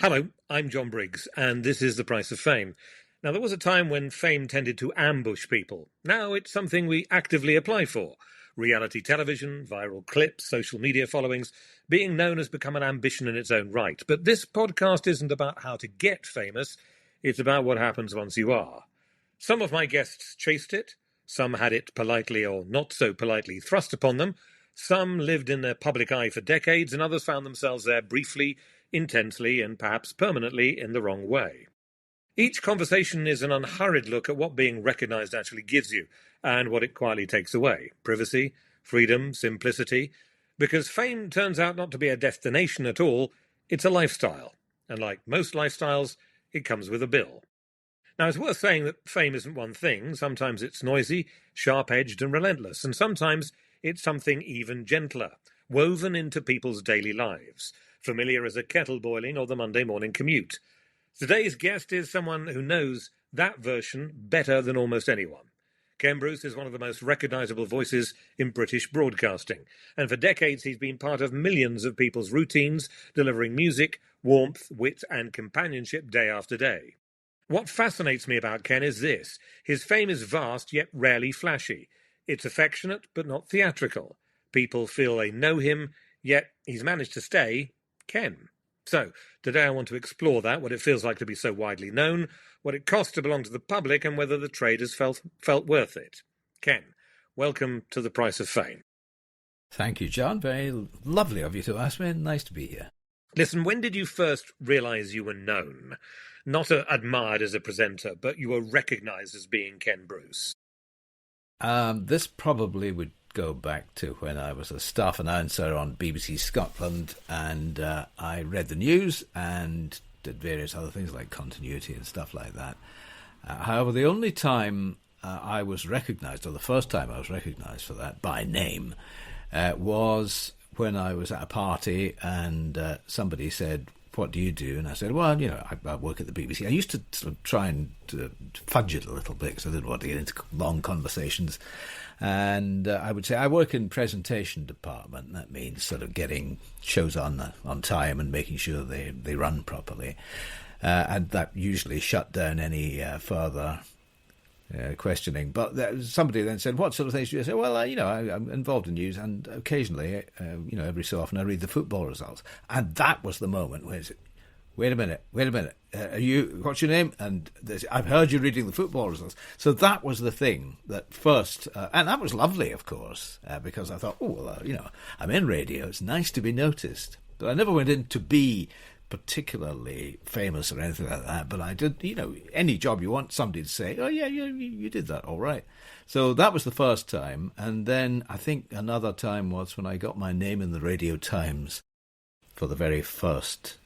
Hello, I'm Jon Briggs, and this is The Price of Fame. Now, there was a time when fame tended to ambush people. Now it's something we actively apply for. Reality television, viral clips, social media followings. Being known has become an ambition in its own right. But this podcast isn't about how to get famous. It's about what happens once you are. Some of my guests chased it. Some had it politely or not so politely thrust upon them. Some lived in the public eye for decades, and others found themselves there briefly, intensely, and perhaps permanently in the wrong way. Each conversation is an unhurried look at what being recognised actually gives you and what it quietly takes away. Privacy, freedom, simplicity. Because fame turns out not to be a destination at all, it's a lifestyle. And like most lifestyles, it comes with a bill. Now, it's worth saying that fame isn't one thing. Sometimes it's noisy, sharp-edged and relentless, and sometimes it's something even gentler, woven into people's daily lives, familiar as a kettle boiling or the Monday morning commute. Today's guest is someone who knows that version better than almost anyone. Ken Bruce is one of the most recognisable voices in British broadcasting, and for decades he's been part of millions of people's routines, delivering music, warmth, wit and companionship day after day. What fascinates me about Ken is this. His fame is vast yet rarely flashy. It's affectionate but not theatrical. People feel they know him, yet he's managed to stay Ken. So, today I want to explore that, what it feels like to be so widely known, what it costs to belong to the public, and whether the trade has felt worth it. Ken, welcome to The Price of Fame. Thank you, John. Very lovely of you to ask me. Nice to be here. Listen, when did you first realise you were known? Not admired as a presenter, but you were recognised as being Ken Bruce. This probably would go back to when I was a staff announcer on BBC Scotland, and I read the news and did various other things like continuity and stuff like that. However, the only time I was recognised, or the first time I was recognised for that by name, was when I was at a party and somebody said, "What do you do?" And I said, "Well, I work at the BBC." I used to sort of try and fudge it a little bit because I didn't want to get into long conversations. And I would say I work in presentation department. That means sort of getting shows on time and making sure they run properly. And that usually shut down any further questioning. But somebody then said, "What sort of things do you?" I said, "Well, I'm involved in news, and occasionally, every so often I read the football results." And that was the moment where I said, Wait a minute. What's your name? And I've heard you reading the football results. So that was the thing that first, and that was lovely, of course, because I thought, I'm in radio. It's nice to be noticed. But I never went in to be particularly famous or anything like that. But I did, any job you want somebody to say, "Oh, yeah, you did that, all right." So that was the first time. And then I think another time was when I got my name in the Radio Times for the very first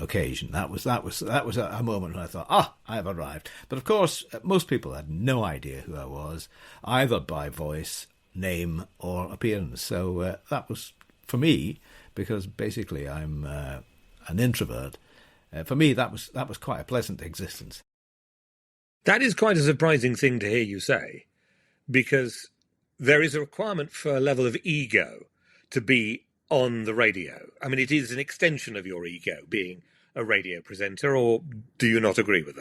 occasion. That was a moment when I thought, I've arrived. But of course, most people had no idea who I was, either by voice, name, or appearance. So that was, for me, because basically I'm an introvert. For me, that was quite a pleasant existence. That is quite a surprising thing to hear you say, because there is a requirement for a level of ego to be on the radio. I mean, it is an extension of your ego, being a radio presenter, or do you not agree with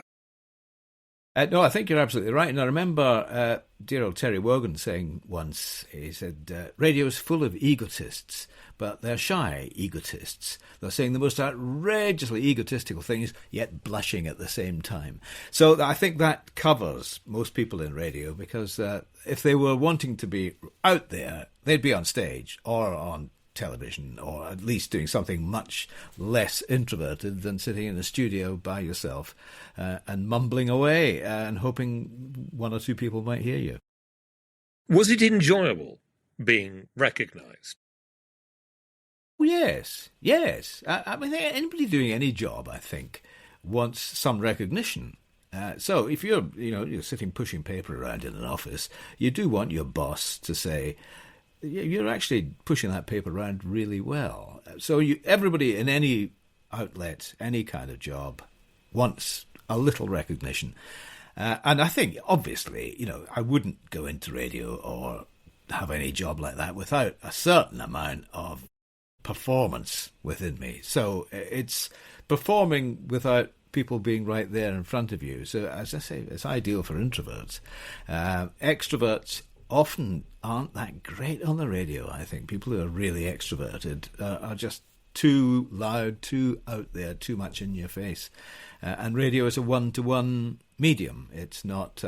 that? No, I think you're absolutely right. And I remember dear old Terry Wogan saying once, he said, "Radio is full of egotists, but they're shy egotists. They're saying the most outrageously egotistical things, yet blushing at the same time." So I think that covers most people in radio, because if they were wanting to be out there, they'd be on stage or on television, or at least doing something much less introverted than sitting in a studio by yourself and mumbling away and hoping one or two people might hear you. Was it enjoyable being recognised? Yes. I mean, anybody doing any job, I think, wants some recognition. So if you're sitting pushing paper around in an office, you do want your boss to say, "You're actually pushing that paper around really well." So everybody in any outlet, any kind of job, wants a little recognition. And I think, obviously, I wouldn't go into radio or have any job like that without a certain amount of performance within me. So it's performing without people being right there in front of you. So, as I say, it's ideal for introverts. Extroverts often aren't that great on the radio, I think. People who are really extroverted are just too loud, too out there, too much in your face. And radio is a one-to-one medium. It's not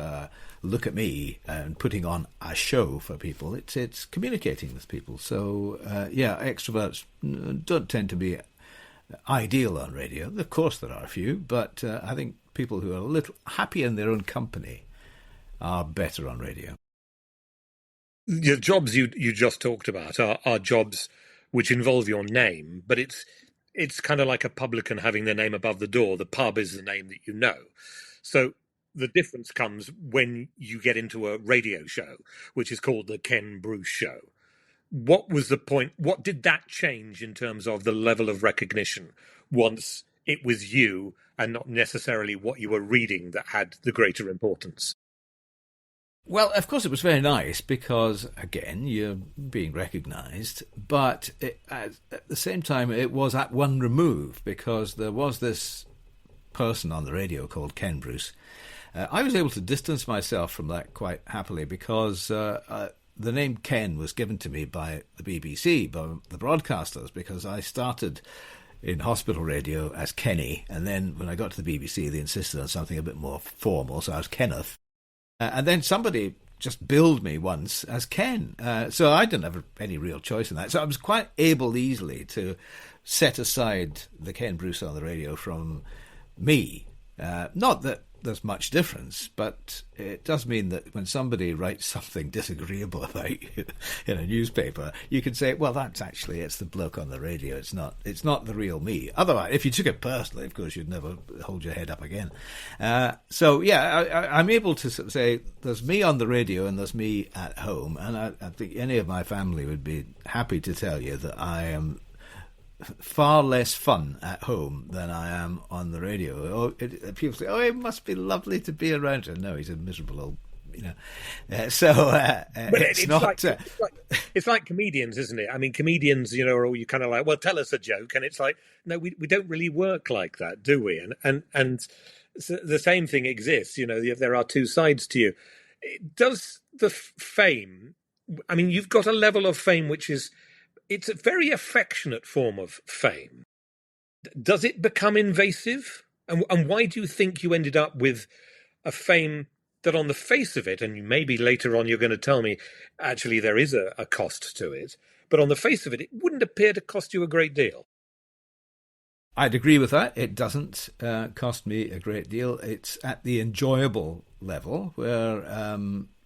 look at me and putting on a show for people. It's communicating with people. So, extroverts don't tend to be ideal on radio. Of course there are a few, but I think people who are a little happy in their own company are better on radio. The jobs you just talked about are jobs which involve your name, but it's kind of like a publican having their name above the door. The pub is the name that you know. So the difference comes when you get into a radio show, which is called the Ken Bruce Show. What was the point? What did that change in terms of the level of recognition once it was you and not necessarily what you were reading that had the greater importance? Well, of course, it was very nice because, again, you're being recognised, but at the same time, it was at one remove because there was this person on the radio called Ken Bruce. I was able to distance myself from that quite happily because the name Ken was given to me by the BBC, by the broadcasters, because I started in hospital radio as Kenny, and then when I got to the BBC, they insisted on something a bit more formal, so I was Kenneth. And then somebody just billed me once as Ken. So I didn't have any real choice in that. So I was quite able easily to set aside the Ken Bruce on the radio from me. Not that there's much difference, but it does mean that when somebody writes something disagreeable about you in a newspaper, you can say, well, it's the bloke on the radio. It's not the real me. Otherwise, if you took it personally, of course, you'd never hold your head up again. I'm able to sort of say there's me on the radio and there's me at home. And I think any of my family would be happy to tell you that I am far less fun at home than I am on the radio. People say, "Oh, it must be lovely to be around him." No, he's a miserable old, it's not. It's like comedians, isn't it? I mean, comedians, are all you kind of like, well, tell us a joke, and it's like, no, we don't really work like that, do we? And so the same thing exists. There are two sides to you. Does the fame? I mean, you've got a level of fame which is. It's a very affectionate form of fame. Does it become invasive? And why do you think you ended up with a fame that on the face of it, and maybe later on you're going to tell me, actually there is a cost to it, but on the face of it, it wouldn't appear to cost you a great deal? I'd agree with that. It doesn't cost me a great deal. It's at the enjoyable level where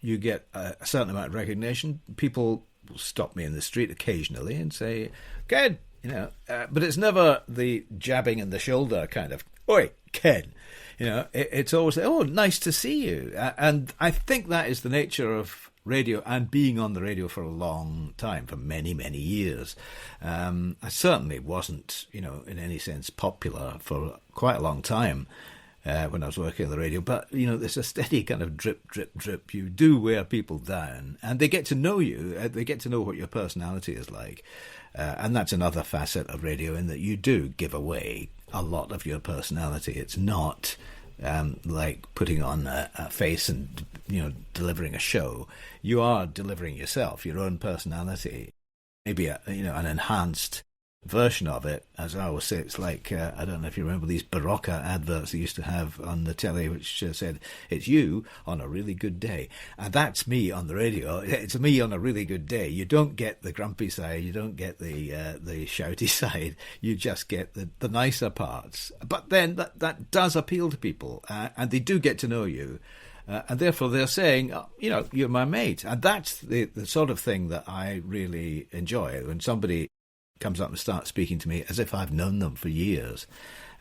you get a certain amount of recognition. People will stop me in the street occasionally and say, Ken, but it's never the jabbing in the shoulder kind of, oi, Ken. It's always, oh, nice to see you. And I think that is the nature of radio and being on the radio for a long time, for many, many years. I certainly wasn't, in any sense popular for quite a long time. When I was working on the radio, but there's a steady kind of drip, drip, drip. You do wear people down, and they get to know you. They get to know what your personality is like, and that's another facet of radio in that you do give away a lot of your personality. It's not like putting on a face and delivering a show. You are delivering yourself, your own personality, maybe an enhanced version of it. As I always say, it's like I don't know if you remember these Barocca adverts they used to have on the telly, which said, "It's you on a really good day," and that's me on the radio. It's me on a really good day. You don't get the grumpy side, you don't get the shouty side. You just get the nicer parts. But then that does appeal to people, and they do get to know you. And therefore they're saying, you're my mate. And that's the sort of thing that I really enjoy, when somebody comes up and starts speaking to me as if I've known them for years.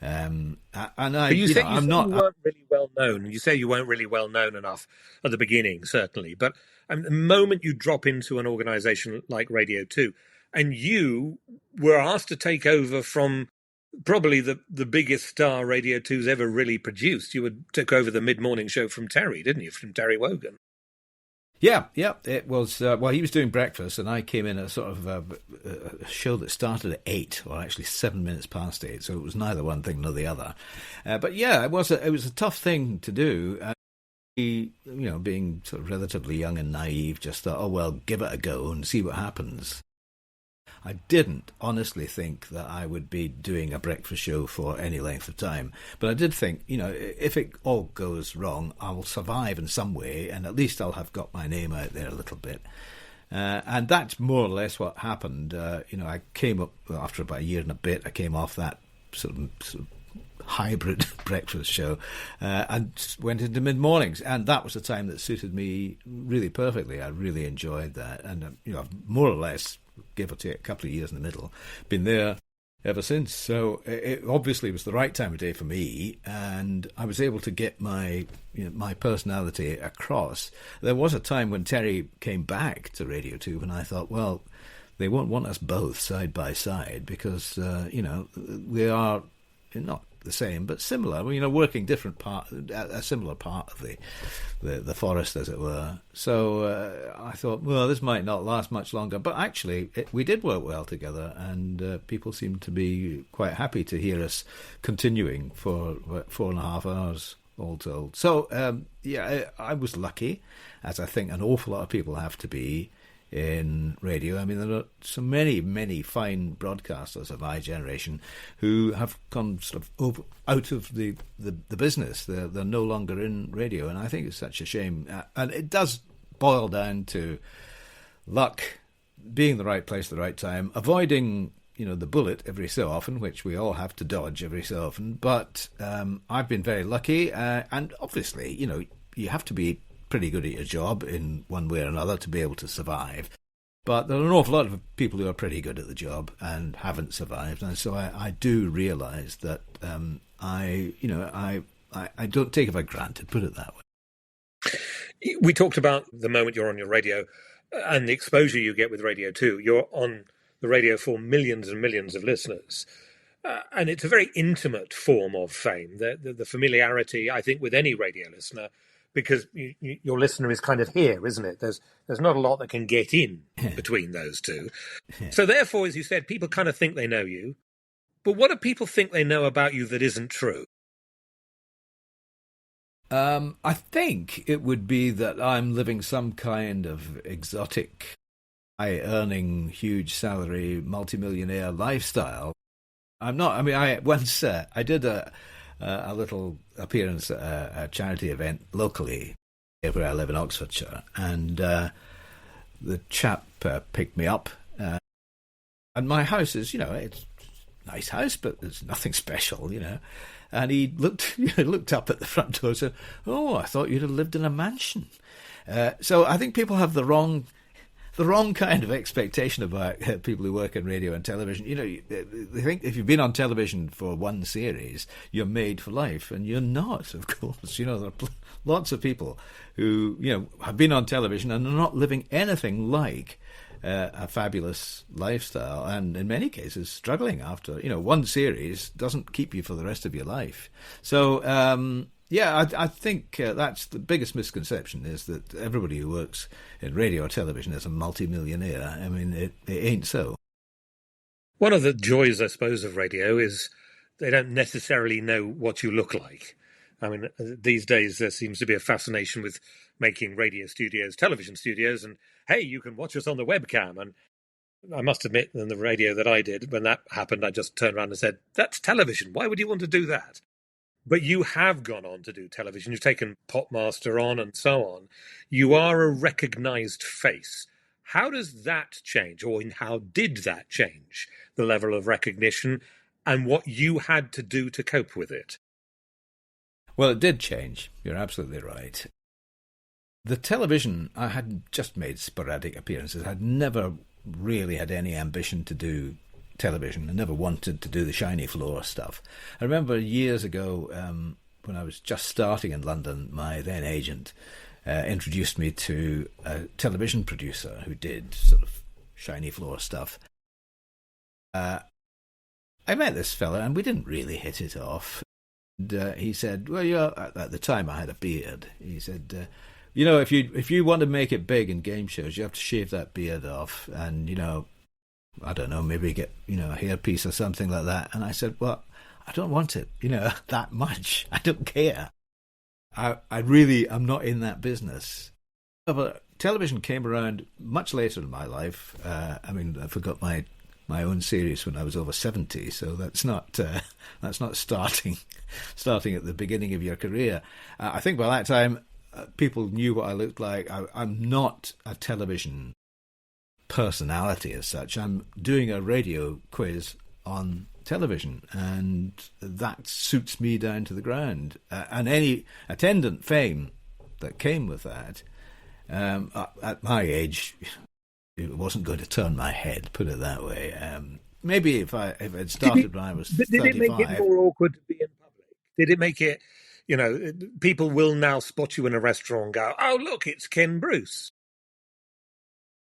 And you say you weren't really well known. You say you weren't really well known enough at the beginning, certainly. But the moment you drop into an organisation like Radio 2, and you were asked to take over from probably the biggest star Radio 2's ever really produced. You took over the mid-morning show from Terry, didn't you? From Terry Wogan. Yeah, it was. Well, he was doing breakfast, and I came in at sort of a show that started at 8, or actually 7 minutes past 8. So it was neither one thing nor the other. But yeah, it was a tough thing to do. He, being sort of relatively young and naive, just thought, oh well, give it a go and see what happens. I didn't honestly think that I would be doing a breakfast show for any length of time. But I did think, if it all goes wrong, I will survive in some way, and at least I'll have got my name out there a little bit. And that's more or less what happened. I came up, after about a year and a bit, I came off that sort of hybrid breakfast show and went into mid-mornings, and that was the time that suited me really perfectly. I really enjoyed that, and I've more or less, give or take a couple of years in the middle, been there ever since. So it obviously was the right time of day for me, and I was able to get my personality across. There was a time when Terry came back to Radio 2 when I thought, well, they won't want us both side by side because we are not the same but similar, working a similar part of the forest, as it were. So I thought, well, this might not last much longer, but actually we did work well together, and people seemed to be quite happy to hear us continuing for 4.5 hours all told. So I was lucky, as I think an awful lot of people have to be in radio. I mean, there are so many fine broadcasters of my generation who have gone sort of out of the business. They're no longer in radio, and I think it's such a shame. And it does boil down to luck, being the right place at the right time, avoiding the bullet every so often, which we all have to dodge every so often. But I've been very lucky, and obviously, you have to be pretty good at your job in one way or another to be able to survive. But there are an awful lot of people who are pretty good at the job and haven't survived, and so I do realise that I don't take it for granted, put it that way. We talked about the moment you're on your radio and the exposure you get with Radio 2. You're on the radio for millions and millions of listeners. And it's a very intimate form of fame, the familiarity, I think, with any radio listener, because your listener is kind of here, isn't it? There's not a lot that can get in between those two. So therefore, as you said, people kind of think they know you. But what do people think they know about you that isn't true? I think it would be that I'm living some kind of exotic, high-earning, huge salary, multimillionaire lifestyle. I'm not. I mean, I once I did a little appearance at a charity event locally where I live in Oxfordshire, and the chap picked me up, and my house is, it's a nice house, but there's nothing special, and he looked up at the front door and said, "Oh, I thought you'd have lived in a mansion." So I think people have the wrong kind of expectation about people who work in radio and television. They think if you've been on television for one series, you're made for life, and you're not, of course. There are lots of people who, have been on television and are not living anything like a fabulous lifestyle, and in many cases struggling after, one series doesn't keep you for the rest of your life. So, I think that's the biggest misconception, is that everybody who works in radio or television is a multi-millionaire. I mean, it ain't so. One of the joys, I suppose, of radio is they don't necessarily know what you look like. I mean, these days there seems to be a fascination with making radio studios, television studios, and, hey, you can watch us on the webcam. And I must admit, in the radio that I did, when that happened, I just turned around and said, that's television. Why would you want to do that? But you have gone on to do television. You've taken Popmaster on and so on. You are a recognised face. How does that change, or how did that change the level of recognition and what you had to do to cope with it? Well, it did change. You're absolutely right. The television, I had just made sporadic appearances. I'd never really had any ambition to do television. I never wanted to do the shiny floor stuff. I remember years ago, when I was just starting in London, my then agent introduced me to a television producer who did sort of shiny floor stuff. I met this fella, and we didn't really hit it off. And he said, well, at the time I had a beard. He said, if you want to make it big in game shows, you have to shave that beard off, and I don't know, maybe get a hairpiece or something like that. And I said, well, I don't want it, that much. I don't care. I really am not in that business. But television came around much later in my life. I forgot my own series when I was over 70, so that's not starting at the beginning of your career. I think by that time, people knew what I looked like. I'm not a television personality as such. I'm doing a radio quiz on television, and that suits me down to the ground. And any attendant fame that came with that, at my age, it wasn't going to turn my head, put it that way. Maybe if it started when I was 35. Did it make it more awkward to be in public? Did it make it, people will now spot you in a restaurant and go, oh, look, it's Ken Bruce.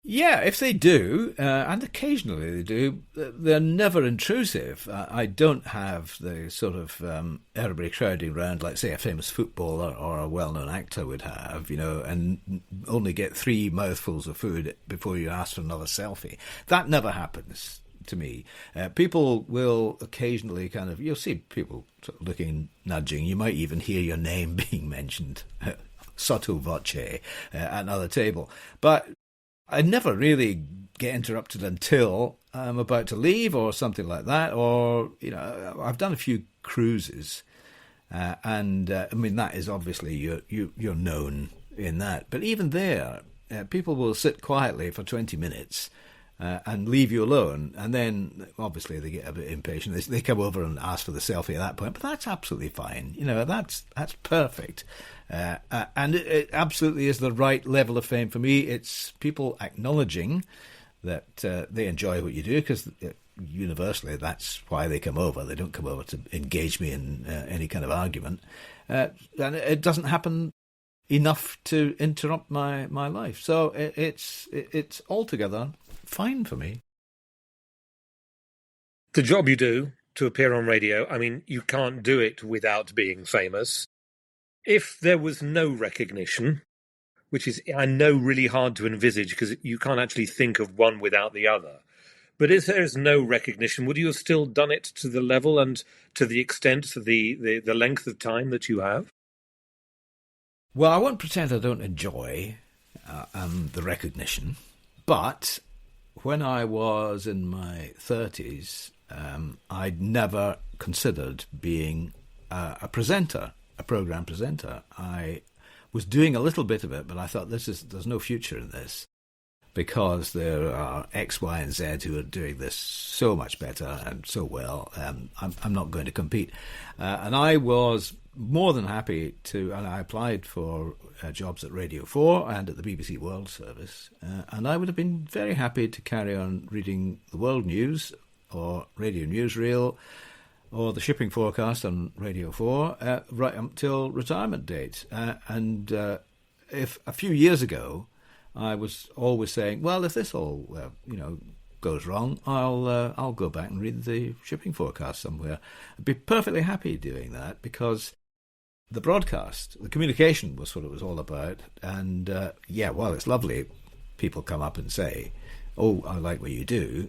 Yeah, if they do, and occasionally they do, they're never intrusive. I don't have the sort of everybody crowding around like, say, a famous footballer or a well-known actor would have, and only get 3 mouthfuls of food before you ask for another selfie. That never happens to me. People will occasionally you'll see people sort of looking, nudging. You might even hear your name being mentioned, sotto voce, at another table. But I never really get interrupted until I'm about to leave or something like that. Or, I've done a few cruises, and that is obviously you're known in that. But even there, people will sit quietly for 20 minutes and leave you alone, and then obviously they get a bit impatient. They come over and ask for the selfie at that point, but that's absolutely fine. That's perfect. And it absolutely is the right level of fame for me. It's people acknowledging that they enjoy what you do, because universally that's why they come over. They don't come over to engage me in any kind of argument. And it doesn't happen enough to interrupt my life. So it's altogether fine for me. The job you do to appear on radio, you can't do it without being famous. If there was no recognition, which is, I know, really hard to envisage because you can't actually think of one without the other, but if there is no recognition, would you have still done it to the level and to the extent, to the length of time that you have? Well, I won't pretend I don't enjoy the recognition, but when I was in my 30s, I'd never considered being a presenter, a program presenter. I was doing a little bit of it, but I thought there's no future in this, because there are X, Y, and Z who are doing this so much better and so well. I'm not going to compete. And I was more than happy to, and I applied for jobs at Radio 4 and at the BBC World Service, and I would have been very happy to carry on reading the world news or Radio Newsreel or the shipping forecast on Radio 4 right until retirement date. And if a few years ago I was always saying, well, if this all goes wrong, I'll go back and read the shipping forecast somewhere. I'd be perfectly happy doing that, because the broadcast, the communication was what it was all about. And it's lovely. People come up and say, oh, I like what you do.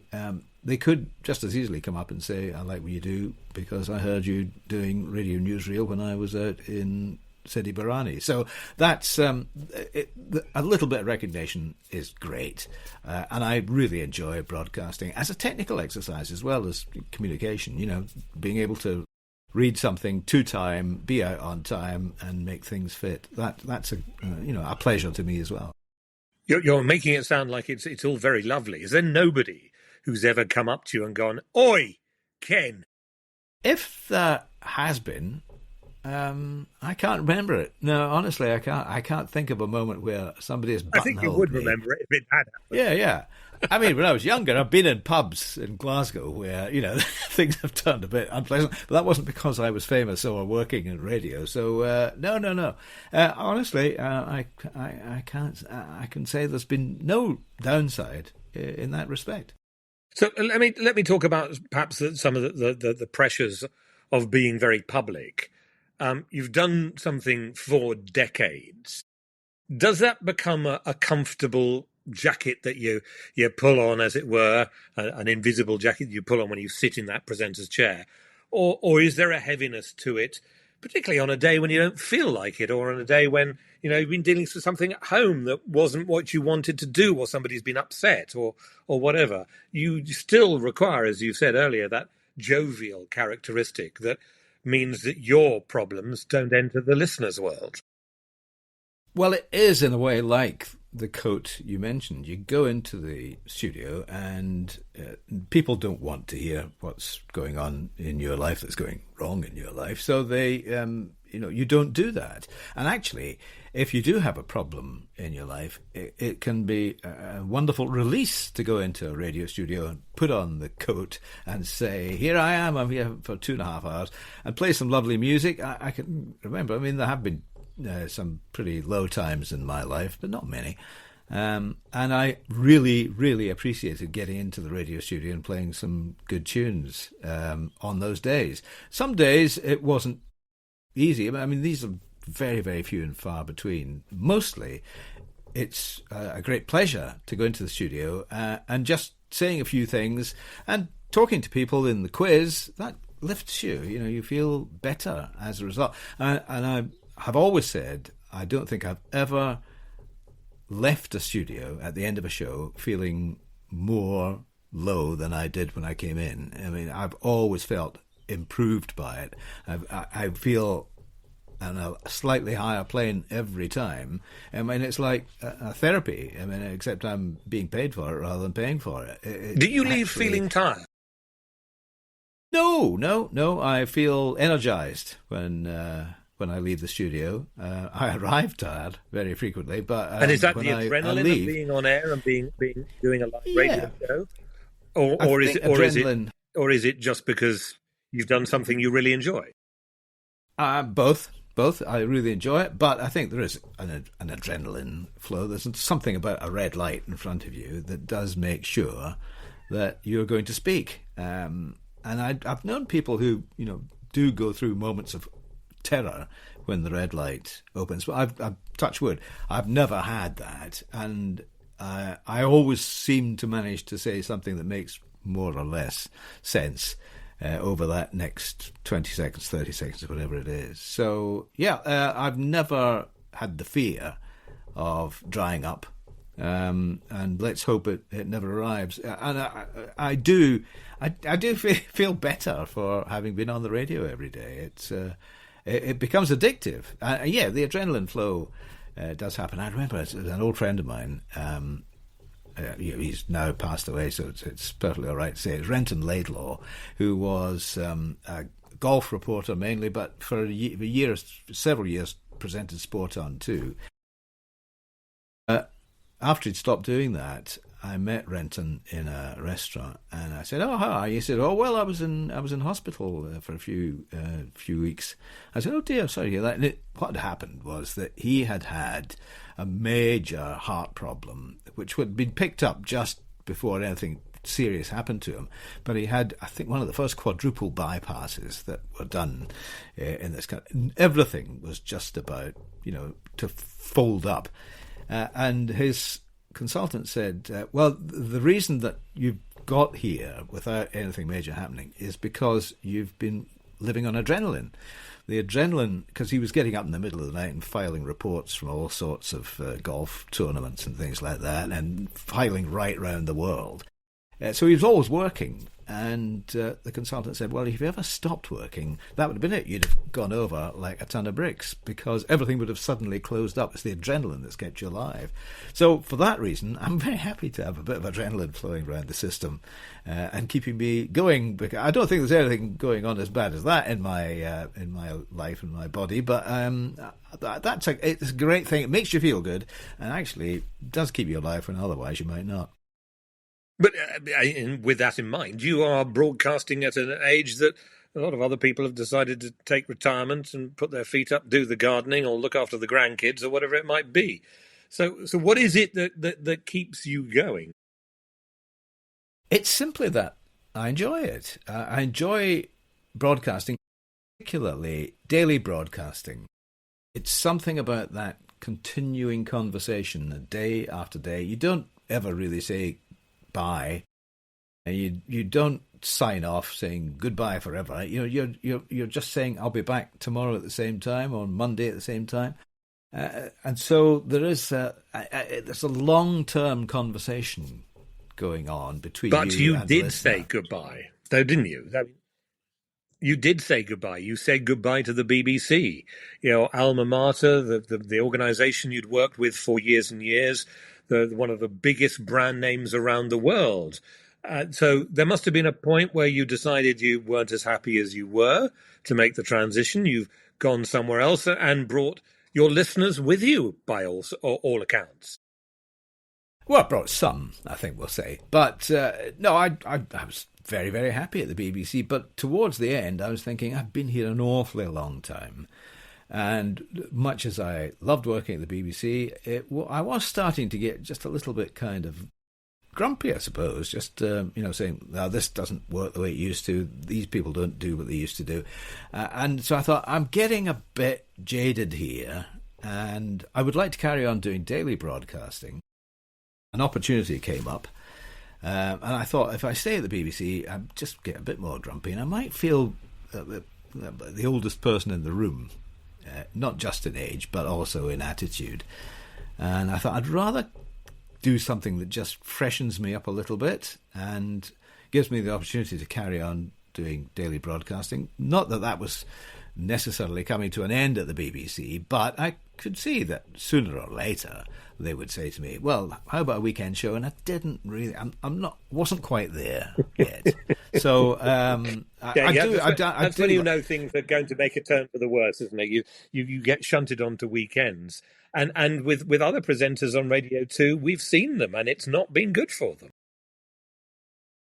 They could just as easily come up and say, I like what you do because I heard you doing Radio Newsreel when I was out in Sidi Barani. So that's a little bit of recognition is great. And I really enjoy broadcasting as a technical exercise as well as communication, being able to read something to time, be out on time, and make things fit. That's a pleasure to me as well. You're making it sound like it's all very lovely. Is there nobody who's ever come up to you and gone, "Oi, Ken"? If there has been, I can't remember it. No, honestly, I can't. I can't think of a moment where somebody has buttonholed me. I think you would remember it if it had happened. Yeah. When I was younger, I've been in pubs in Glasgow where, things have turned a bit unpleasant. But that wasn't because I was famous or working in radio. So, no. Honestly, I can't. I can say there's been no downside in that respect. So let me talk about perhaps some of the pressures of being very public. You've done something for decades. Does that become a comfortable jacket that you pull on, as it were, an invisible jacket you pull on when you sit in that presenter's chair? Or is there a heaviness to it, particularly on a day when you don't feel like it, or on a day when, you've been dealing with something at home that wasn't what you wanted to do, or somebody's been upset, or whatever? You still require, as you said earlier, that jovial characteristic that means that your problems don't enter the listener's world. Well, it is in a way like the coat you mentioned. You go into the studio and people don't want to hear what's going on in your life that's going wrong in your life. So they, you don't do that. And actually, if you do have a problem in your life, it can be a wonderful release to go into a radio studio and put on the coat and say, here I am, I'm here for 2.5 hours, and play some lovely music. I can remember, there have been some pretty low times in my life, but not many. And I really, really appreciated getting into the radio studio and playing some good tunes on those days. Some days it wasn't easy. These are very, very few and far between. Mostly it's a great pleasure to go into the studio and just saying a few things and talking to people in the quiz. That lifts you. You feel better as a result. And I've always said I don't think I've ever left a studio at the end of a show feeling more low than I did when I came in. I've always felt improved by it. I feel on a slightly higher plane every time. It's like a therapy. Except I'm being paid for it rather than paying for it. Do you leave feeling tired? No. I feel energized when I leave the studio. I arrive tired very frequently, but and is that the adrenaline of being on air and doing a live radio show, or is it just because you've done something you really enjoy? Both. I really enjoy it, but I think there is an adrenaline flow. There's something about a red light in front of you that does make sure that you're going to speak. And I've known people who do go through moments of terror when the red light opens, but I've touched wood, I've never had that, and I always seem to manage to say something that makes more or less sense over that next 20 seconds, 30 seconds, whatever it is. So I've never had the fear of drying up, and let's hope it never arrives. And I do feel better for having been on the radio every day. It becomes addictive. The adrenaline flow does happen. I remember an old friend of mine, he's now passed away, so it's perfectly all right to say, it's Renton Laidlaw, who was a golf reporter mainly, but for several years presented sport on too. After he'd stopped doing that, I met Renton in a restaurant, and I said, "Oh, hi." He said, "Oh, well, I was in hospital for a few weeks." I said, "Oh dear, sorry to hear that." And what had happened was that he had a major heart problem, which had been picked up just before anything serious happened to him. But he had, I think, one of the first quadruple bypasses that were done in this country. Everything was just about, to fold up, and his consultant said, well, the reason that you've got here without anything major happening is because you've been living on adrenaline. The adrenaline, because he was getting up in the middle of the night and filing reports from all sorts of golf tournaments and things like that, and filing right round the world. So he was always working. And the consultant said, well, if you ever stopped working, that would have been it. You'd have gone over like a ton of bricks, because everything would have suddenly closed up. It's the adrenaline that's kept you alive. So for that reason, I'm very happy to have a bit of adrenaline flowing around the system and keeping me going. Because I don't think there's anything going on as bad as that in my life and my body, but it's a great thing. It makes you feel good, and actually does keep you alive when otherwise you might not. But with that in mind, you are broadcasting at an age that a lot of other people have decided to take retirement and put their feet up, do the gardening, or look after the grandkids, or whatever it might be. So what is it that keeps you going? It's simply that I enjoy it. I enjoy broadcasting, particularly daily broadcasting. It's something about that continuing conversation day after day. You don't ever really say bye, and you don't sign off saying goodbye forever. You're just saying I'll be back tomorrow at the same time, or Monday at the same time, and so there's a long-term conversation going on between you and the listener. But you did say goodbye, though, didn't you? You did say goodbye. You said goodbye to the BBC, alma mater, the organisation you'd worked with for years and years, one of the biggest brand names around the world. So there must have been a point where you decided you weren't as happy as you were to make the transition. You've gone somewhere else and brought your listeners with you, by all accounts. Well, I brought some, I think we'll say. But no, I was very, very happy at the BBC. But towards the end, I was thinking, I've been here an awfully long time. And much as I loved working at the BBC, I was starting to get just a little bit kind of grumpy, I suppose, just, saying, no, this doesn't work the way it used to. These people don't do what they used to do. And so I thought, I'm getting a bit jaded here, and I would like to carry on doing daily broadcasting. An opportunity came up, and I thought, if I stay at the BBC, I'd just get a bit more grumpy, and I might feel the oldest person in the room, not just in age, but also in attitude. And I thought, I'd rather do something that just freshens me up a little bit and gives me the opportunity to carry on doing daily broadcasting. Not that that was necessarily coming to an end at the BBC, but I could see that sooner or later they would say to me, well, how about a weekend show? And I didn't really, wasn't quite there yet. So that's when you know things are going to make a turn for the worse, isn't it? You get shunted onto weekends. And with other presenters on Radio 2, we've seen them, and it's not been good for them.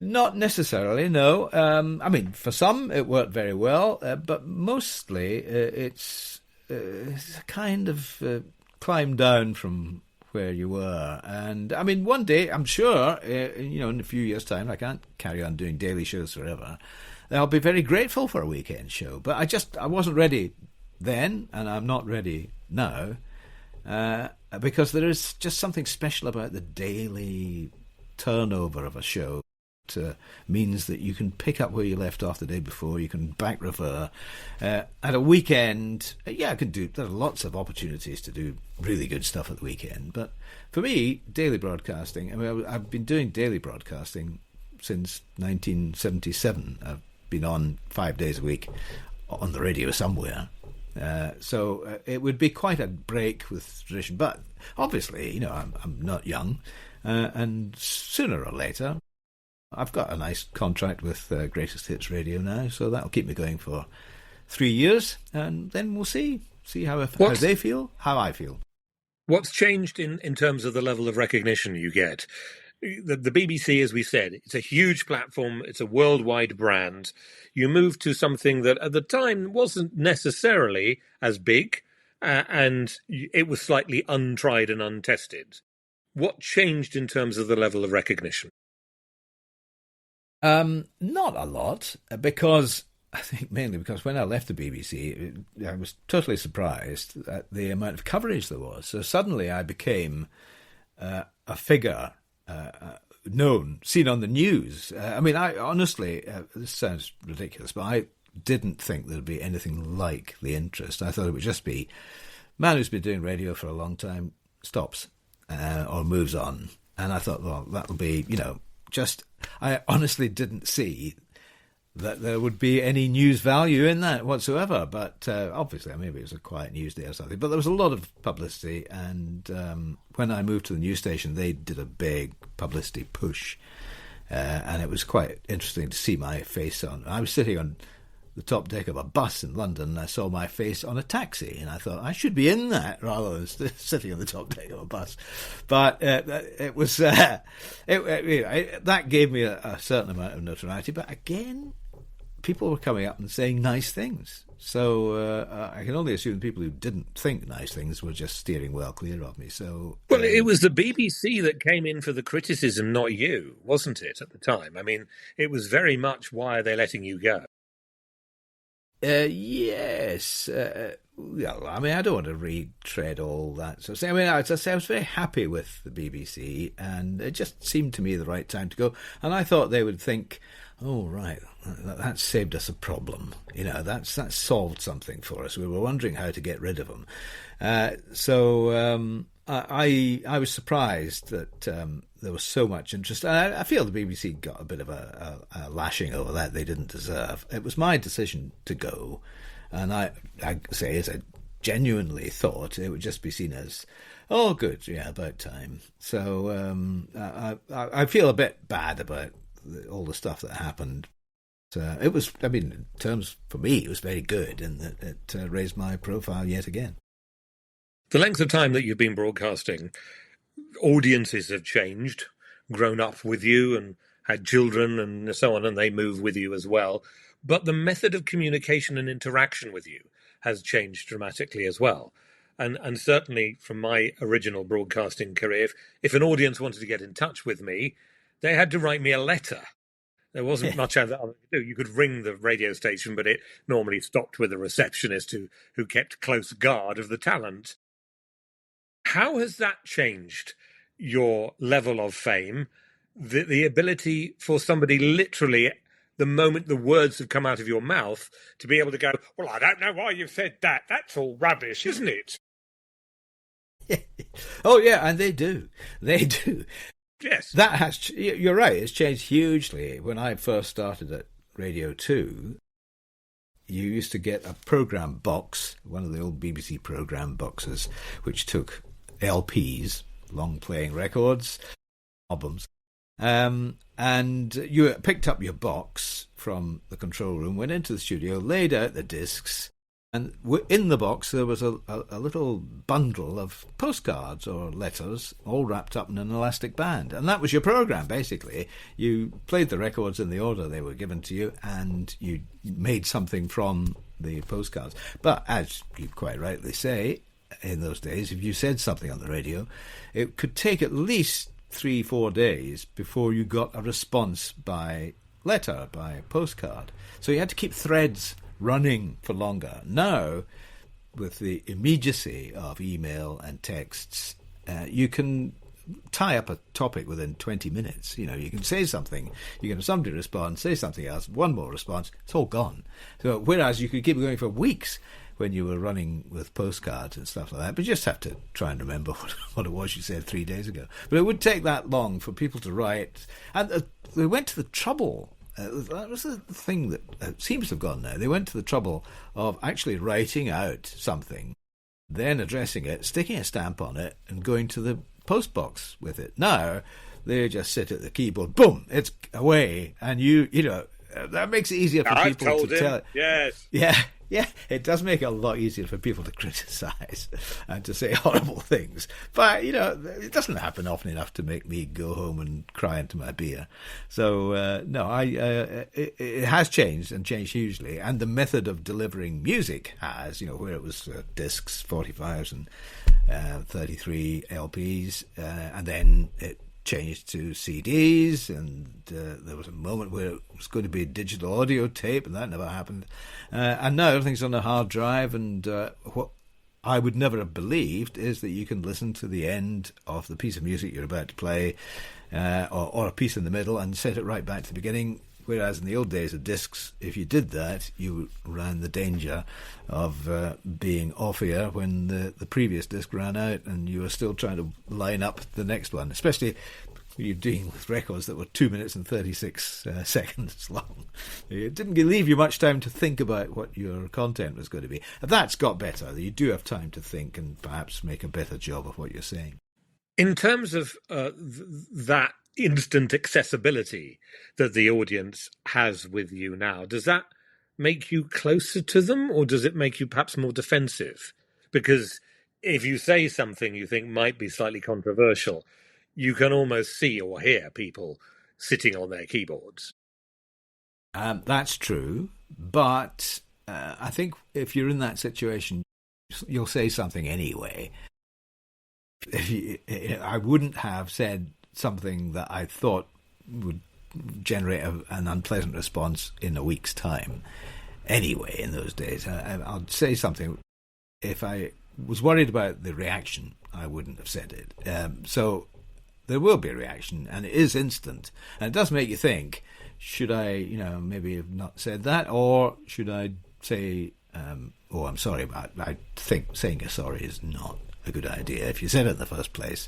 Not necessarily, no. I mean, for some, it worked very well, but mostly it's kind of climbed down from where you were. And, I mean, one day, I'm sure, in a few years' time, I can't carry on doing daily shows forever. I'll be very grateful for a weekend show. But I wasn't ready then, and I'm not ready now. Because there is just something special about the daily turnover of a show. It means that you can pick up where you left off the day before, you can back refer. At a weekend, there are lots of opportunities to do really good stuff at the weekend. But for me, daily broadcasting, I mean, I've been doing daily broadcasting since 1977. I've been on 5 days a week on the radio somewhere. So it would be quite a break with tradition. But obviously, I'm not young. And sooner or later, I've got a nice contract with Greatest Hits Radio now, so that'll keep me going for 3 years. And then we'll see how they feel, how I feel. What's changed in terms of the level of recognition you get? The BBC, as we said, it's a huge platform. It's a worldwide brand. You move to something that at the time wasn't necessarily as big, and it was slightly untried and untested. What changed in terms of the level of recognition? Not a lot, because I think mainly because when I left the BBC, I was totally surprised at the amount of coverage there was. So suddenly I became a figure known, seen on the news. I mean, I honestly, this sounds ridiculous, but I didn't think there'd be anything like the interest. I thought it would just be man who's been doing radio for a long time stops or moves on. And I thought, well, that'll be, I honestly didn't see that there would be any news value in that whatsoever. But obviously, maybe it was a quiet news day or something. But there was a lot of publicity. And when I moved to the news station, they did a big publicity push. And it was quite interesting to see my face on. I was sitting on the top deck of a bus in London, and I saw my face on a taxi, and I thought I should be in that rather than sitting on the top deck of a bus. But it was that gave me a certain amount of notoriety. But again, people were coming up and saying nice things. So I can only assume people who didn't think nice things were just steering well clear of me. So well, it was the BBC that came in for the criticism, not you, wasn't it, at the time? I mean, it was very much, why are they letting you go? Yes. Well, I mean, I don't want to retread all that. So, I mean, as I say, I was very happy with the BBC, and it just seemed to me the right time to go. And I thought they would think, oh, right, that saved us a problem. You know, that's solved something for us. We were wondering how to get rid of them. So I was surprised that there was so much interest. And I feel the BBC got a bit of a lashing over that they didn't deserve. It was my decision to go. And I say, as I genuinely thought, it would just be seen as, oh, good, yeah, about time. So I feel a bit bad about all the stuff that happened. It was, I mean, in terms, for me, it was very good, and it raised my profile yet again. The length of time that you've been broadcasting, audiences have changed, grown up with you and had children and so on, and they move with you as well. But the method of communication and interaction with you has changed dramatically as well. And certainly from my original broadcasting career, if an audience wanted to get in touch with me, they had to write me a letter. There wasn't much other to do. You could ring the radio station, but it normally stopped with a receptionist who kept close guard of the talent. How has that changed your level of fame? The ability for somebody literally, the moment the words have come out of your mouth, to be able to go, well, I don't know why you said that. That's all rubbish, isn't it? Oh, yeah, and they do. They do. Yes. That has, you're right, it's changed hugely. When I first started at Radio 2, you used to get a programme box, one of the old BBC programme boxes, which took LPs, long-playing records, albums, and you picked up your box from the control room, went into the studio, laid out the discs, and in the box there was a little bundle of postcards or letters all wrapped up in an elastic band. And that was your programme, basically. You played the records in the order they were given to you, and you made something from the postcards. But as you quite rightly say, in those days, if you said something on the radio, it could take at least 3-4 days before you got a response by letter, by postcard. So you had to keep threads running for longer. Now, with the immediacy of email and texts, you can tie up a topic within 20 minutes. You know, you can say something, you can have somebody respond, say something else, one more response, it's all gone. So whereas you could keep going for weeks when you were running with postcards and stuff like that, but you just have to try and remember what it was you said 3 days ago. But it would take that long for people to write, and they went to the trouble. That was the thing that seems to have gone now. They went to the trouble of actually writing out something, then addressing it, sticking a stamp on it, and going to the post box with it. Now, they just sit at the keyboard, boom, it's away, and you know, that makes it easier for people to tell. Yes. Yeah, it does make it a lot easier for people to criticise and to say horrible things. But, you know, it doesn't happen often enough to make me go home and cry into my beer. So, no, it has changed, and changed hugely. And the method of delivering music has, you know, where it was discs, 45s and 33 LPs, and then it changed to CDs, and there was a moment where it was going to be digital audio tape, and that never happened. And now everything's on a hard drive, and what I would never have believed is that you can listen to the end of the piece of music you're about to play, or a piece in the middle, and set it right back to the beginning. Whereas in the old days of discs, if you did that, you ran the danger of being off air when the previous disc ran out, and you were still trying to line up the next one, especially when you're dealing with records that were 2 minutes and 36 seconds long. It didn't leave you much time to think about what your content was going to be. That's got better. You do have time to think and perhaps make a better job of what you're saying. In terms of that instant accessibility that the audience has with you now, does that make you closer to them, or does it make you perhaps more defensive? Because if you say something you think might be slightly controversial, you can almost see or hear people sitting on their keyboards. That's true, but I think if you're in that situation, you'll say something anyway. I wouldn't have said something that I thought would generate an unpleasant response in a week's time. anyway in those days. I'll say something. If I was worried about the reaction, I wouldn't have said it. So there will be a reaction, and it is instant. And it does make you think, should I, maybe have not said that, or should I say, oh, I'm sorry about it. I think saying a sorry is not a good idea. If you said it in the first place,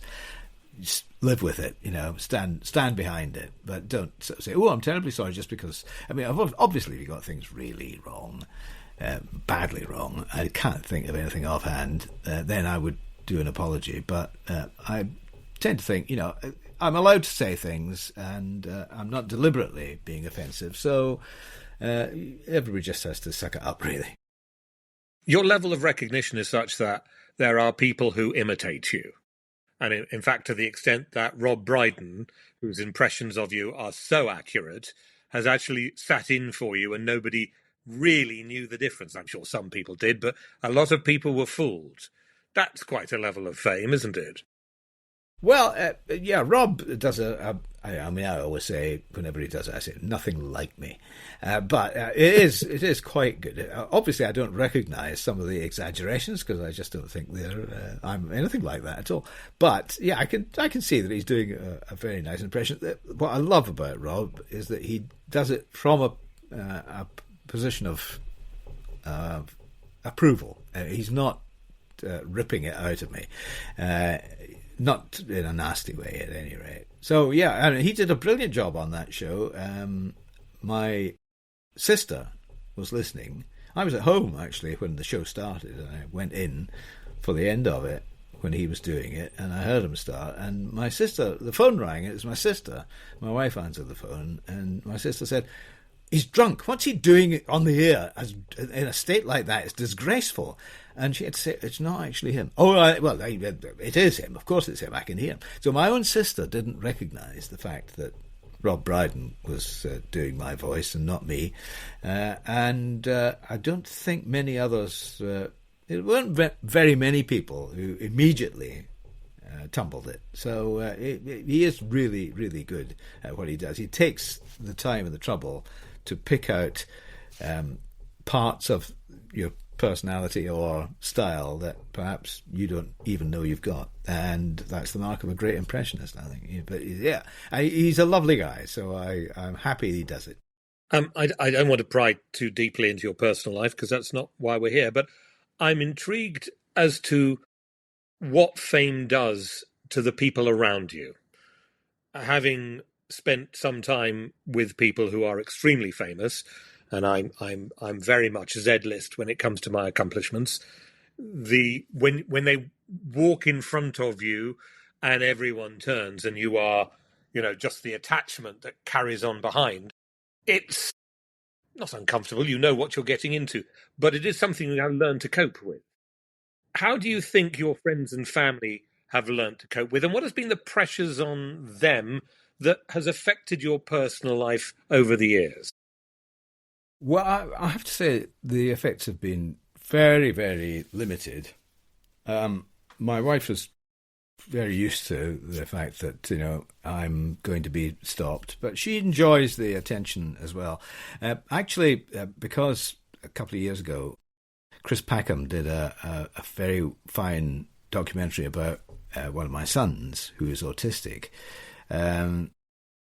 just live with it, stand behind it, but don't say, oh, I'm terribly sorry, just because, obviously if you got things really wrong, badly wrong, I can't think of anything offhand, then I would do an apology, but I tend to think, I'm allowed to say things, and I'm not deliberately being offensive, so everybody just has to suck it up, really. Your level of recognition is such that there are people who imitate you. And in fact, to the extent that Rob Brydon, whose impressions of you are so accurate, has actually sat in for you and nobody really knew the difference. I'm sure some people did, but a lot of people were fooled. That's quite a level of fame, isn't it? Well, yeah, Rob does I always say, whenever he does it, I say, nothing like me. But it is quite good. Obviously, I don't recognise some of the exaggerations, because I just don't think I'm anything like that at all. But, yeah, I can see that he's doing a very nice impression. What I love about Rob is that he does it from a position of approval. He's not ripping it out of me. Not in a nasty way, at any rate. So, yeah, he did a brilliant job on that show. My sister was listening. I was at home, actually, when the show started. And I went in for the end of it when he was doing it, and I heard him start. And my sister, the phone rang. It was my sister. My wife answered the phone, and my sister said, he's drunk. What's he doing on the air in a state like that? It's disgraceful. And she had to say, it's not actually him. Oh, well, it is him. Of course it's him. I can hear him. So my own sister didn't recognise the fact that Rob Brydon was doing my voice and not me. And I don't think many others... it weren't very many people who immediately tumbled it. So he is really, really good at what he does. He takes the time and the trouble to pick out parts of your personality or style that perhaps you don't even know you've got, and that's the mark of a great impressionist, I think. But yeah, he's a lovely guy, so I'm happy he does it. I don't want to pry too deeply into your personal life, because that's not why we're here, but I'm intrigued as to what fame does to the people around you. Having spent some time with people who are extremely famous, and I'm very much Z-list when it comes to my accomplishments. When they walk in front of you and everyone turns and you are, just the attachment that carries on behind, it's not uncomfortable. You know what you're getting into, but it is something you have learned to cope with. How do you think your friends and family have learned to cope with, and what has been the pressures on them that has affected your personal life over the years? Well, I have to say the effects have been very, very limited. My wife is very used to the fact that, I'm going to be stopped, but she enjoys the attention as well. Actually, because a couple of years ago, Chris Packham did a very fine documentary about one of my sons who is autistic.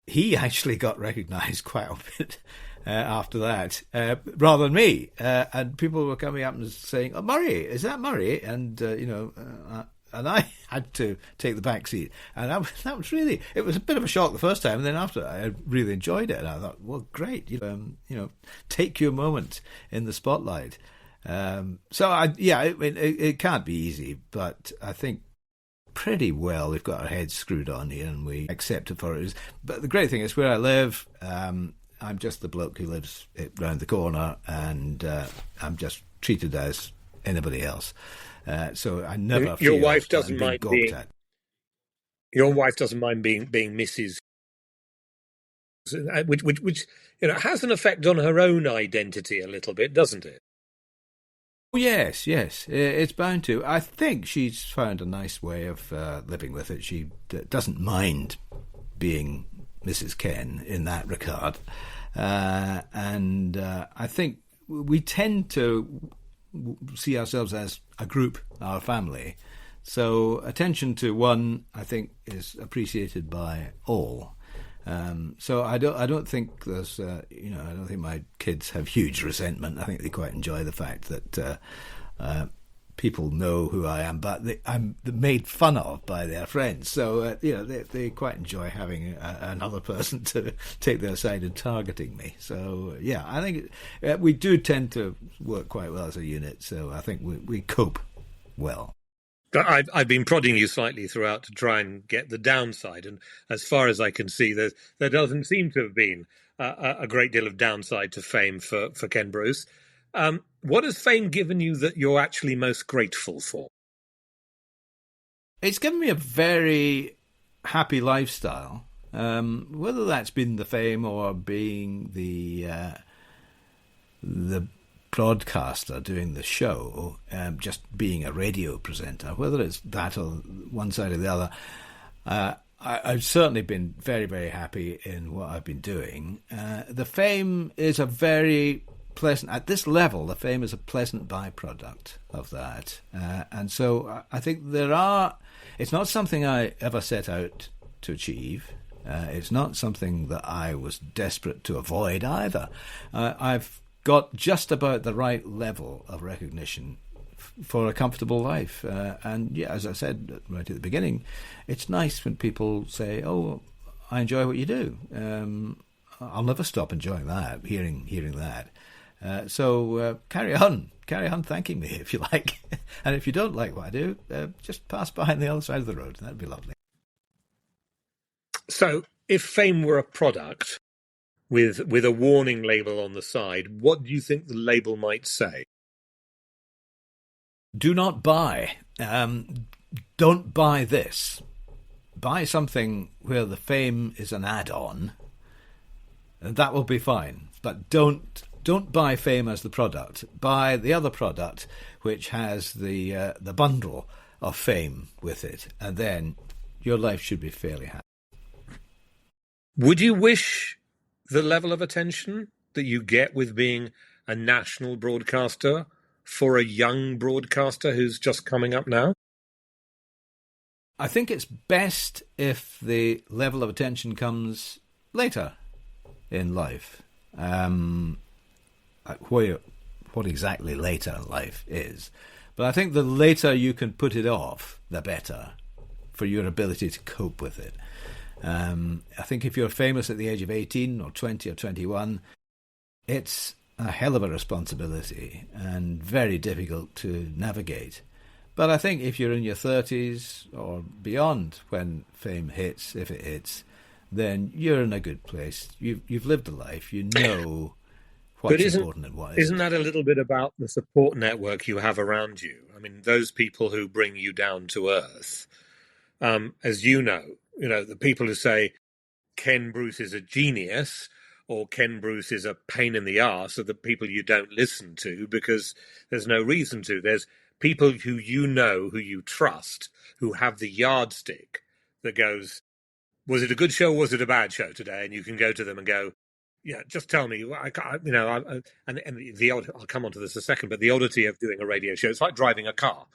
He actually got recognised quite a bit after that, rather than me. And people were coming up and saying, "Oh, Murray, is that Murray?" And and I had to take the back seat, and that was really, it was a bit of a shock the first time, and then after I really enjoyed it, and I thought, well, great, take your moment in the spotlight. It can't be easy, but I think pretty well we've got our heads screwed on here, and we accept it for it. But the great thing is, where I live, I'm just the bloke who lives round the corner, and I'm just treated as anybody else. So I never feel your wife doesn't mind being at. Your wife doesn't mind being Mrs. Which has an effect on her own identity a little bit, doesn't it? Oh, yes, it's bound to. I think she's found a nice way of living with it. She doesn't mind being Mrs. Ken in that regard, and I think we tend to see ourselves as a group, our family. So attention to one, I think, is appreciated by all. So I don't think there's, I don't think my kids have huge resentment. I think they quite enjoy the fact that people know who I am, but I'm made fun of by their friends. So they quite enjoy having another person to take their side and targeting me. So yeah, I think we do tend to work quite well as a unit. So I think we cope well. I've been prodding you slightly throughout to try and get the downside, and as far as I can see, there doesn't seem to have been a great deal of downside to fame for Ken Bruce. What has fame given you that you're actually most grateful for? It's given me a very happy lifestyle. Whether that's been the fame or being the broadcaster doing the show, just being a radio presenter, whether it's that or one side or the other, I've certainly been very, very happy in what I've been doing. The fame is a very pleasant, at this level, the fame is a pleasant byproduct of that. And so I think it's not something I ever set out to achieve. It's not something that I was desperate to avoid either. I've got just about the right level of recognition for a comfortable life. And yeah, as I said right at the beginning, it's nice when people say, "Oh, I enjoy what you do." I'll never stop enjoying that, hearing that. So carry on thanking me if you like. And if you don't like what I do, just pass by on the other side of the road. That'd be lovely. So if fame were a product with a warning label on the side, what do you think the label might say? Do not buy. Don't buy this. Buy something where the fame is an add-on. That will be fine. But don't buy fame as the product. Buy the other product, which has the bundle of fame with it, and then your life should be fairly happy. Would you wish the level of attention that you get with being a national broadcaster for a young broadcaster who's just coming up now? I think it's best if the level of attention comes later in life. What exactly later in life is. But I think the later you can put it off, the better for your ability to cope with it. I think if you're famous at the age of 18 or 20 or 21, it's a hell of a responsibility and very difficult to navigate. But I think if you're in your 30s or beyond when fame hits, if it hits, then you're in a good place. You've lived a life. You know what's important and what isn't. Isn't that a little bit about the support network you have around you? I mean, those people who bring you down to earth, as you know, the people who say Ken Bruce is a genius or Ken Bruce is a pain in the arse are the people you don't listen to because there's no reason to. There's people who who you trust, who have the yardstick that goes, was it a good show or was it a bad show today? And you can go to them and go, yeah, just tell me. I'll come on to this in a second, but the oddity of doing a radio show, it's like driving a car.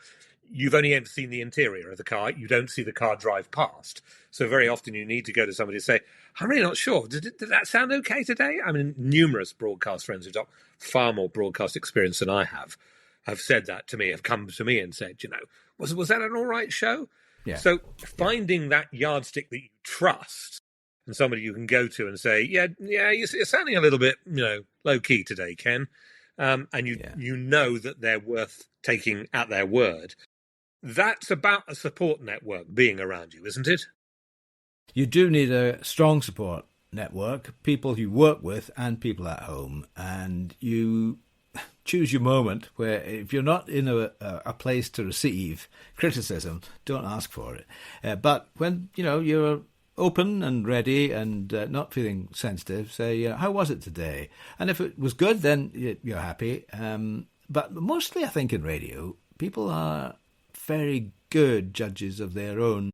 You've only ever seen the interior of the car. You don't see the car drive past. So very often you need to go to somebody and say, I'm really not sure. Did that sound okay today? I mean, numerous broadcast friends who've got far more broadcast experience than I have said that to me, have come to me and said, was that an all right show? Yeah. So finding that yardstick that you trust and somebody you can go to and say, yeah, you're sounding a little bit, low key today, Ken. And you know that they're worth taking at their word. That's about a support network being around you, isn't it? You do need a strong support network, people you work with and people at home. And you choose your moment where if you're not in a place to receive criticism, don't ask for it. But when, you're open and ready and not feeling sensitive, say, how was it today? And if it was good, then you're happy. But mostly, I think, in radio, people are very good judges of their own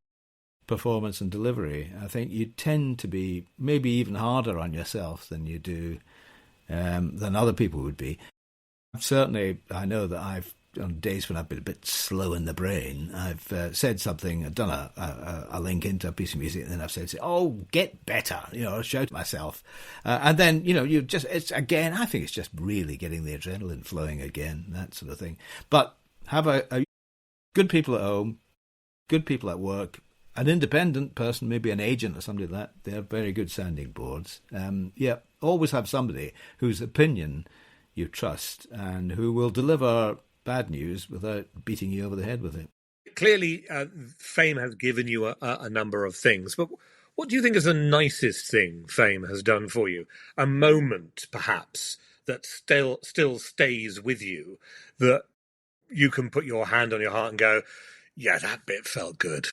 performance and delivery. I think you tend to be maybe even harder on yourself than you do, than other people would be. Certainly, I know that on days when I've been a bit slow in the brain, I've said something, I've done a link into a piece of music, and then I've said, "Oh, get better," shout at myself, and then I think it's just really getting the adrenaline flowing again, that sort of thing. But have a good people at home, good people at work, an independent person, maybe an agent or somebody like that. They're very good sounding boards. Always have somebody whose opinion you trust and who will deliver bad news without beating you over the head with it. Clearly, fame has given you a number of things, but what do you think is the nicest thing fame has done for you? A moment, perhaps, that still stays with you, that you can put your hand on your heart and go, yeah, that bit felt good.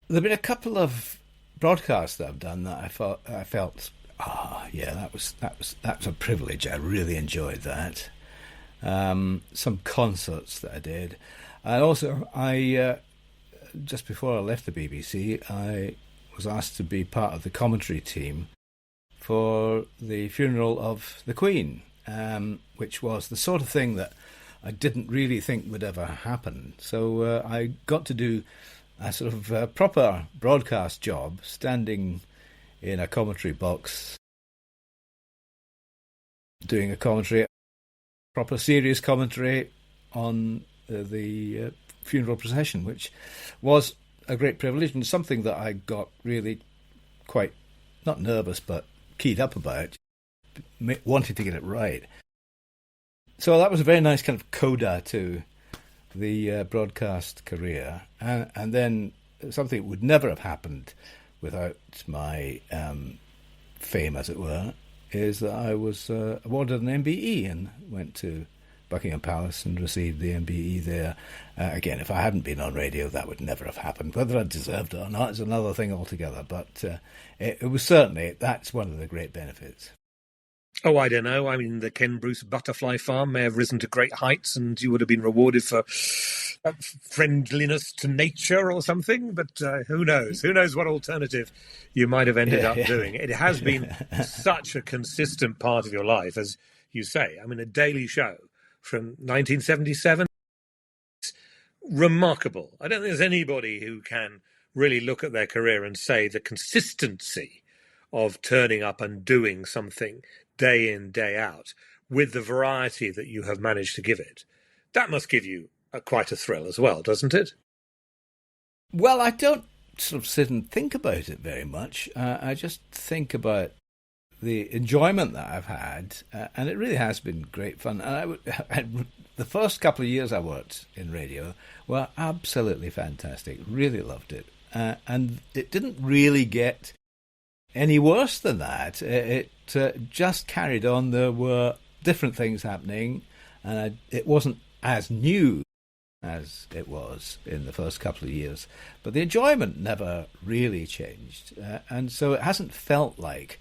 There have been a couple of broadcasts that I've done that I felt, that was a privilege. I really enjoyed that. Some concerts that I did, and also I just before I left the BBC, I was asked to be part of the commentary team for the funeral of the Queen, which was the sort of thing that I didn't really think would ever happen. So I got to do a sort of proper broadcast job, standing in a commentary box, doing a commentary, proper serious commentary on the funeral procession, which was a great privilege and something that I got really quite, not nervous, but keyed up about, wanting to get it right. So that was a very nice kind of coda to the broadcast career. And then something that would never have happened without my fame, as it were, is that I was awarded an MBE and went to Buckingham Palace and received the MBE there. Again, if I hadn't been on radio, that would never have happened. Whether I deserved it or not is another thing altogether. But it was certainly, that's one of the great benefits. Oh, I don't know. I mean, the Ken Bruce butterfly farm may have risen to great heights and you would have been rewarded for friendliness to nature or something. But who knows? Who knows what alternative you might have ended up doing. It has been such a consistent part of your life, as you say. I mean, a daily show from 1977, it's remarkable. I don't think there's anybody who can really look at their career and say the consistency of turning up and doing something day in, day out, with the variety that you have managed to give it. That must give you quite a thrill as well, doesn't it? Well, I don't sort of sit and think about it very much. I just think about the enjoyment that I've had, and it really has been great fun. And the first couple of years I worked in radio were absolutely fantastic. Really loved it. And it didn't really get any worse than that. It just carried on. There were different things happening, and it wasn't as new as it was in the first couple of years. But the enjoyment never really changed. And so it hasn't felt like,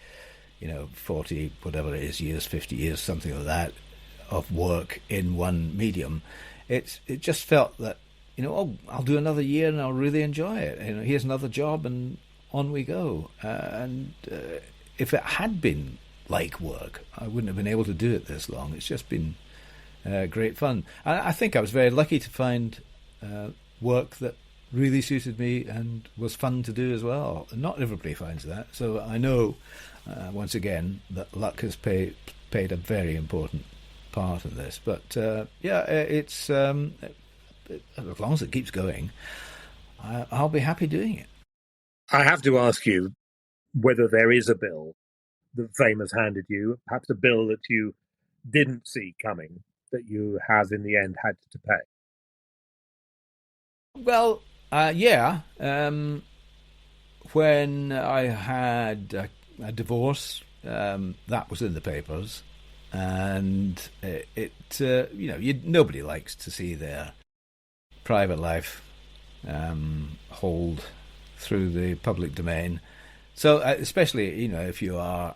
40, whatever it is, years, 50 years, something like that, of work in one medium. It just felt that, I'll do another year and I'll really enjoy it. Here's another job and on we go. And if it had been like work, I wouldn't have been able to do it this long. It's just been great fun. I think I was very lucky to find work that really suited me and was fun to do as well. Not everybody finds that. So I know, once again, that luck has played a very important part in this. But it's as long as it keeps going, I'll be happy doing it. I have to ask you whether there is a bill that fame has handed you, perhaps a bill that you didn't see coming, that you have in the end had to pay. Well, yeah. When I had a divorce, that was in the papers, and nobody likes to see their private life hold through the public domain. So especially, if you are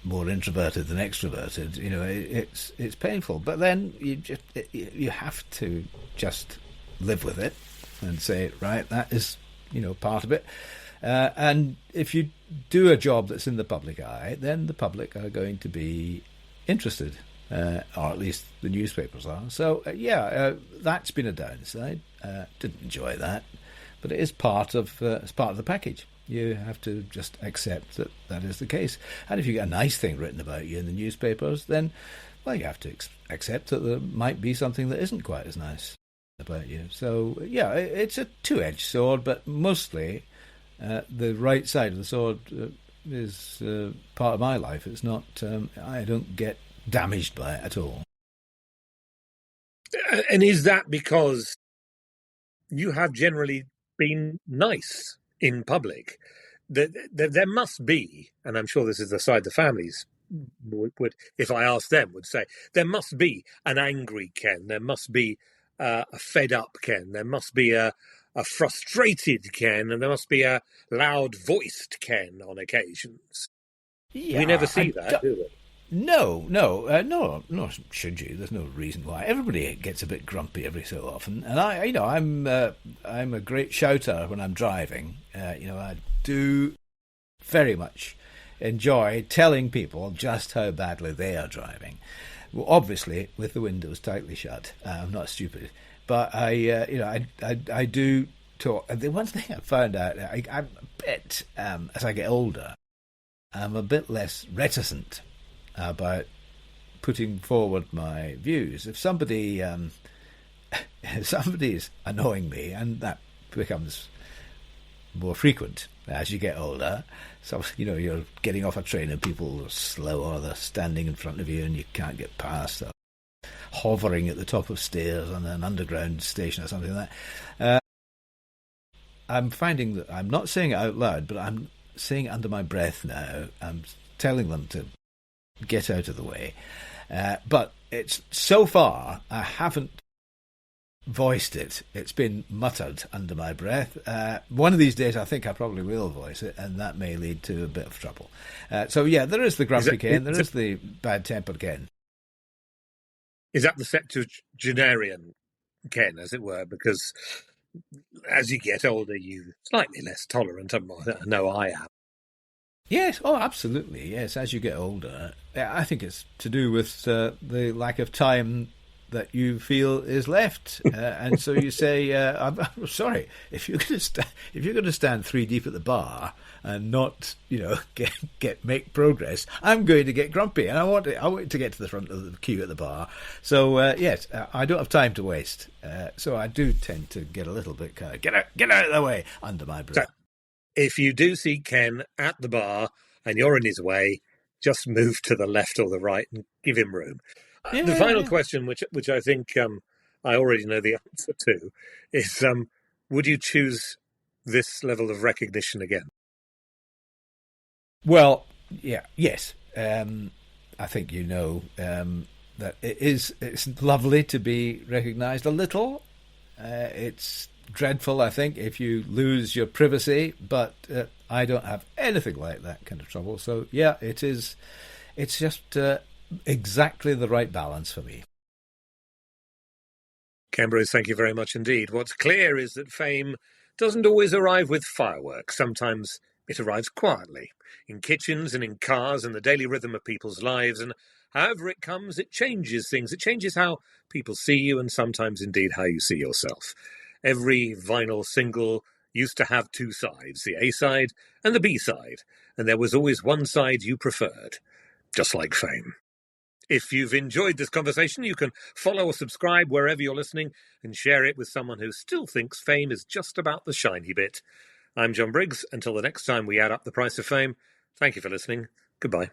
more introverted than extroverted, it's painful. But then you have to just live with it and say, right, that is, part of it. And if you do a job that's in the public eye, then the public are going to be interested, or at least the newspapers are. So, that's been a downside. Didn't enjoy that, but it is part of the package. You have to just accept that that is the case. And if you get a nice thing written about you in the newspapers, then, well, you have to accept that there might be something that isn't quite as nice about you. So, it's a two-edged sword, but mostly the right side of the sword is part of my life. It's not, I don't get damaged by it at all. And is that because you have generally been nice in public? There must be, and I'm sure this is the side the families would, if I asked them, would say, there must be an angry Ken, there must be a fed up Ken, there must be a frustrated Ken, and there must be a loud-voiced Ken on occasions. Yeah, we never see that, do we? No, should you? There's no reason why. Everybody gets a bit grumpy every so often, and I'm a great shouter when I'm driving. I do very much enjoy telling people just how badly they are driving. Well, obviously, with the windows tightly shut. I'm not stupid, but I do talk. And the one thing I found out, I'm a bit as I get older, I'm a bit less reticent about putting forward my views. If somebody's annoying me, and that becomes more frequent as you get older, so you're getting off a train and people are slow, or they're standing in front of you and you can't get past, or hovering at the top of stairs on an underground station or something like that. I'm finding that I'm not saying it out loud, but I'm saying it under my breath now. I'm telling them to get out of the way. But it's so far I haven't voiced it. It's been muttered under my breath. One of these days I think I probably will voice it, and that may lead to a bit of trouble. There is the grumpy Ken, there is the bad-tempered Ken. Is that the septuagenarian Ken, as it were? Because as you get older, you're slightly less tolerant. I know I am. Yes, absolutely, yes. As you get older, I think it's to do with the lack of time that you feel is left, and so you say, "I'm sorry, if you're going to stand 3 deep at the bar and not, make progress, I'm going to get grumpy, and I want to get to the front of the queue at the bar. So yes, I don't have time to waste. So I do tend to get a little bit kind of get out of the way under my breath." So, if you do see Ken at the bar and you're in his way, just move to the left or the right and give him room. The final question, which I think I already know the answer to, is would you choose this level of recognition again? Well, yes. I think that it's lovely to be recognised a little. It's dreadful, I think, if you lose your privacy, but I don't have anything like that kind of trouble. So, yeah, it's just exactly the right balance for me. Ken Briggs, thank you very much indeed. What's clear is that fame doesn't always arrive with fireworks. Sometimes it arrives quietly, in kitchens and in cars, and the daily rhythm of people's lives. And however it comes, it changes things. It changes how people see you, and sometimes indeed how you see yourself. Every vinyl single used to have 2 sides, the A side and the B side, and there was always one side you preferred, just like fame. If you've enjoyed this conversation, you can follow or subscribe wherever you're listening and share it with someone who still thinks fame is just about the shiny bit. I'm Jon Briggs. Until the next time we add up the price of fame, thank you for listening. Goodbye.